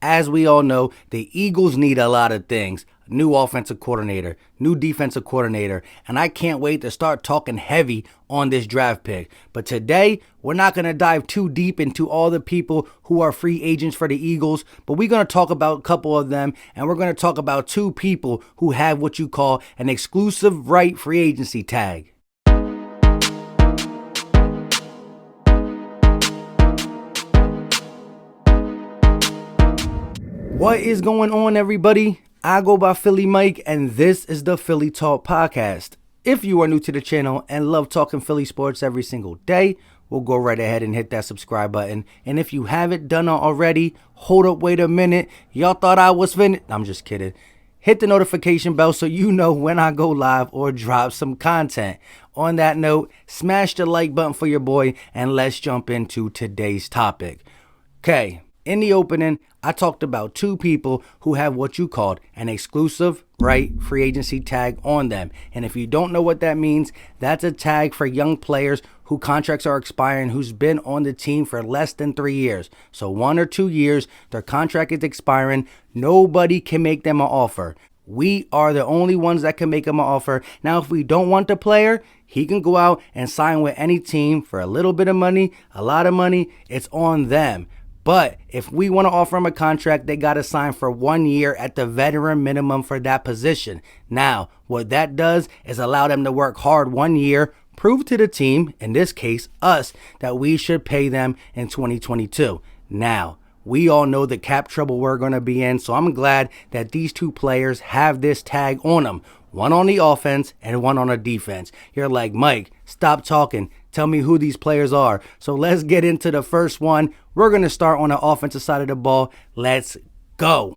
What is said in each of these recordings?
as we all know, the Eagles need a lot of things. New offensive coordinator, new defensive coordinator, and I can't wait to start talking heavy on this draft pick. But today, we're not going to dive too deep into all the people who are free agents for the Eagles, but we're going to talk about a couple of them, and we're going to talk about two people who have what you call an exclusive right free agency tag. What is going on, everybody? I go by Philly Mike, and this is the Philly Talk Podcast. If you are new to the channel and love talking Philly sports every single day, we'll go right ahead and hit that subscribe button. And if you haven't done it already, hold up, wait a minute. Y'all thought I was finished? I'm just kidding. Hit the notification bell so you know when I go live or drop some content. On that note, smash the like button for your boy, and let's jump into today's topic. Okay. In the opening, I talked about two people who have what you called an exclusive right free agency tag on them. And if you don't know what that means, that's a tag for young players who contracts are expiring, who's been on the team for less than 3 years. So 1 or 2 years, their contract is expiring. Nobody can make them an offer. We are the only ones that can make them an offer. Now, if we don't want the player, he can go out and sign with any team for a little bit of money, a lot of money. It's on them. But if we want to offer him a contract, they got to sign for 1 year at the veteran minimum for that position. Now, what that does is allow them to work hard 1 year, prove to the team, in this case, us, that we should pay them in 2022. Now, we all know the cap trouble we're going to be in, so I'm glad that these two players have this tag on them. One on the offense and one on the defense. You're like, Mike, stop talking. Tell me who these players are. So let's get into the first one. We're going to start on the offensive side of the ball. Let's go.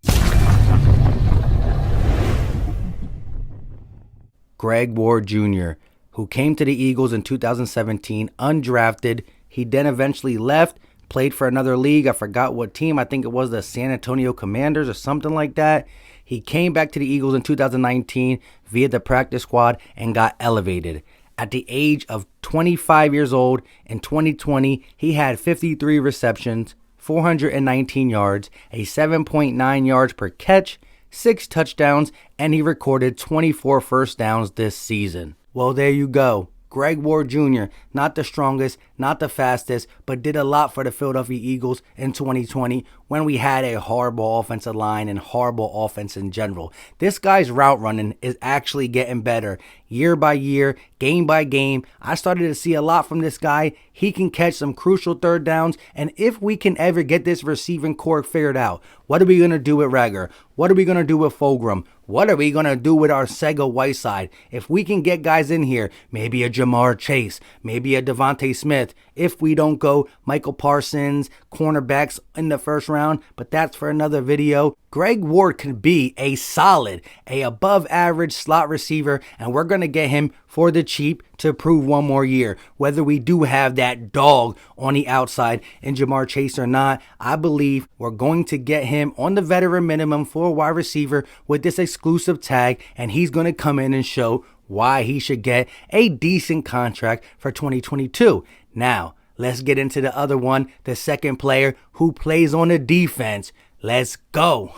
Greg Ward Jr., who came to the Eagles in 2017, undrafted. He then eventually left, played for another league. I forgot what team. I think it was the San Antonio Commanders or something like that. He came back to the Eagles in 2019 via the practice squad and got elevated. At the age of 25 years old in 2020, he had 53 receptions, 419 yards, a 7.9 yards per catch, 6 touchdowns, and he recorded 24 first downs this season. Well, there you go. Greg Ward Jr., not the strongest, not the fastest, but did a lot for the Philadelphia Eagles in 2020 when we had a horrible offensive line and horrible offense in general. This guy's route running is actually getting better year by year, game by game. I started to see a lot from this guy. He can catch some crucial third downs, and if we can ever get this receiving core figured out, what are we going to do with Rager? What are we going to do with Fulgham? What are we going to do with our Sega Whiteside? If we can get guys in here, maybe a Jamar Chase, maybe a Devontae Smith, if we don't go Michael Parsons, cornerbacks in the first round, but that's for another video. Greg Ward can be a solid, a above average slot receiver, and we're going to get him for the cheap to prove 1 more year. Whether we do have that dog on the outside in Jamar Chase or not, I believe we're going to get him on the veteran minimum for a wide receiver with this exclusive tag, and he's going to come in and show why he should get a decent contract for 2022. Now, let's get into the other one, the second player who plays on the defense. Let's go.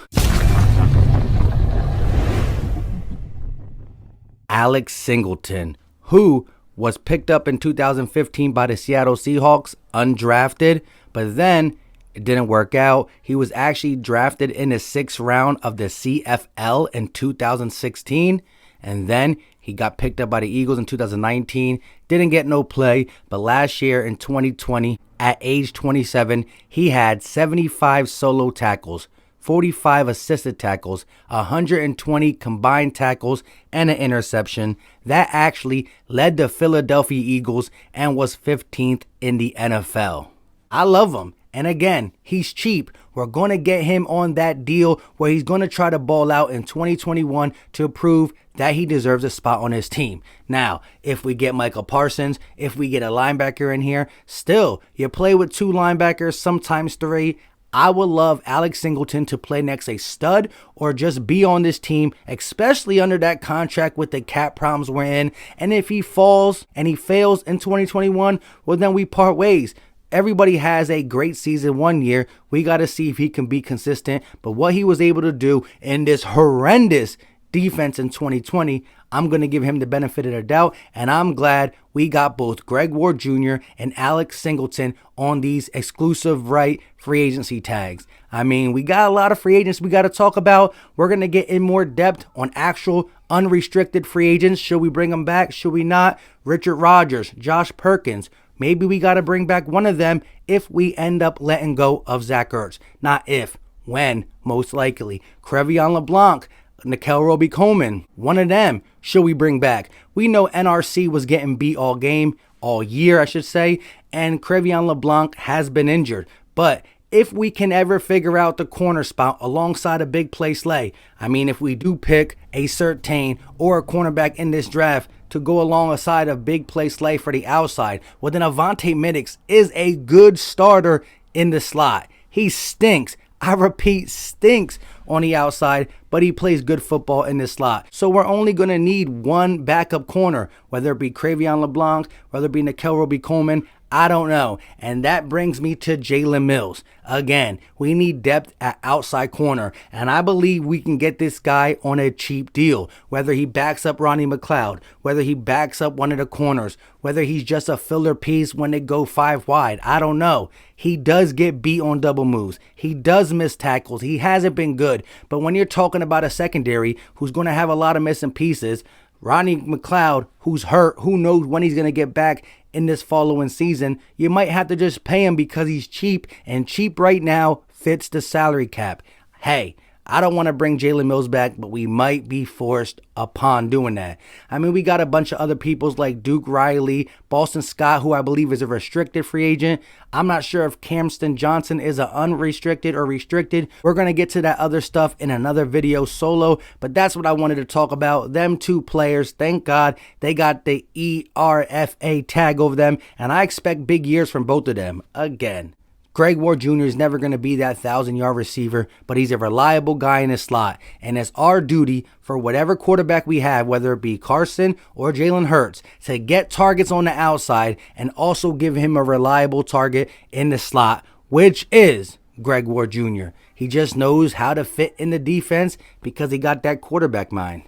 Alex Singleton, who was picked up in 2015 by the Seattle Seahawks, undrafted, but then it didn't work out. He was actually drafted in the 6th round of the CFL in 2016, and then he got picked up by the Eagles in 2019, didn't get no play, but last year in 2020, at age 27, he had 75 solo tackles, 45 assisted tackles, 120 combined tackles, and an interception. That actually led the Philadelphia Eagles and was 15th in the NFL. I love him. And again, he's cheap. We're going to get him on that deal where he's going to try to ball out in 2021 to prove that he deserves a spot on his team. Now, if we get Michael Parsons, if we get a linebacker in here, still, you play with 2 linebackers, sometimes 3. I would love Alex Singleton to play next a stud or just be on this team, especially under that contract with the cap problems we're in. And if he falls and he fails in 2021, well, then we part ways. everybody has a great season one year. We got to see if he can be consistent. But what he was able to do in this horrendous defense in 2020, I'm going to give him the benefit of the doubt, and I'm glad we got both Greg Ward Jr. and Alex Singleton on these exclusive right free agency tags. I mean, we got a lot of free agents we got to talk about. We're going to get in more depth on actual unrestricted free agents. Should we bring them back? Should we not? Richard Rodgers, Josh Perkins. Maybe we got to bring back one of them if we end up letting go of Zach Ertz. Not if, when, most likely. Crevion LeBlanc, Nickel Roby-Coleman, one of them, should we bring back? We know NRC was getting beat all game, all year, I should say, and Crevion LeBlanc has been injured. But if we can ever figure out the corner spot alongside a big play Slay, I mean, if we do pick a Surtain or a cornerback in this draft to go alongside of big play Slay for the outside, well, then Avonte Middix is a good starter in the slot. He stinks. I repeat, stinks on the outside, but he plays good football in this slot. So we're only going to need one backup corner, whether it be Crevion LeBlanc, whether it be Nickel Roby-Coleman, I don't know. And that brings me to Jalen Mills. Again, we need depth at outside corner, and I believe we can get this guy on a cheap deal. Whether he backs up Ronnie McLeod, whether he backs up one of the corners, whether he's just a filler piece when they go 5 wide, I don't know. He does get beat on double moves. He does miss tackles. He hasn't been good. But when you're talking about a secondary who's going to have a lot of missing pieces, Ronnie McLeod, who's hurt, who knows when he's going to get back in this following season, you might have to just pay him because he's cheap, and cheap right now fits the salary cap. Hey, I don't want to bring Jalen Mills back, but we might be forced upon doing that. I mean, we got a bunch of other peoples like Duke Riley, Boston Scott, who I believe is a restricted free agent. I'm not sure if Camston Johnson is an unrestricted or restricted. We're going to get to that other stuff in another video solo, but that's what I wanted to talk about. Them two players, thank God they got the ERFA tag over them, and I expect big years from both of them again. Greg Ward Jr. is never going to be that 1,000-yard receiver, but he's a reliable guy in his slot. And it's our duty for whatever quarterback we have, whether it be Carson or Jalen Hurts, to get targets on the outside and also give him a reliable target in the slot, which is Greg Ward Jr. He just knows how to fit in the defense because he got that quarterback mind.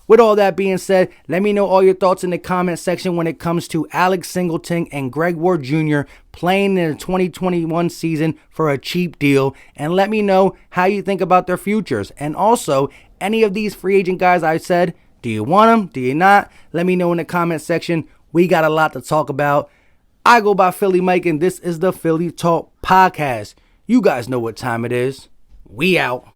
With all that being said, let me know all your thoughts in the comment section when it comes to Alex Singleton and Greg Ward Jr. playing in the 2021 season for a cheap deal. And let me know how you think about their futures. And also, any of these free agent guys I said, do you want them? Do you not? Let me know in the comment section. We got a lot to talk about. I go by Philly Mike, and this is the Philly Talk Podcast. You guys know what time it is. We out.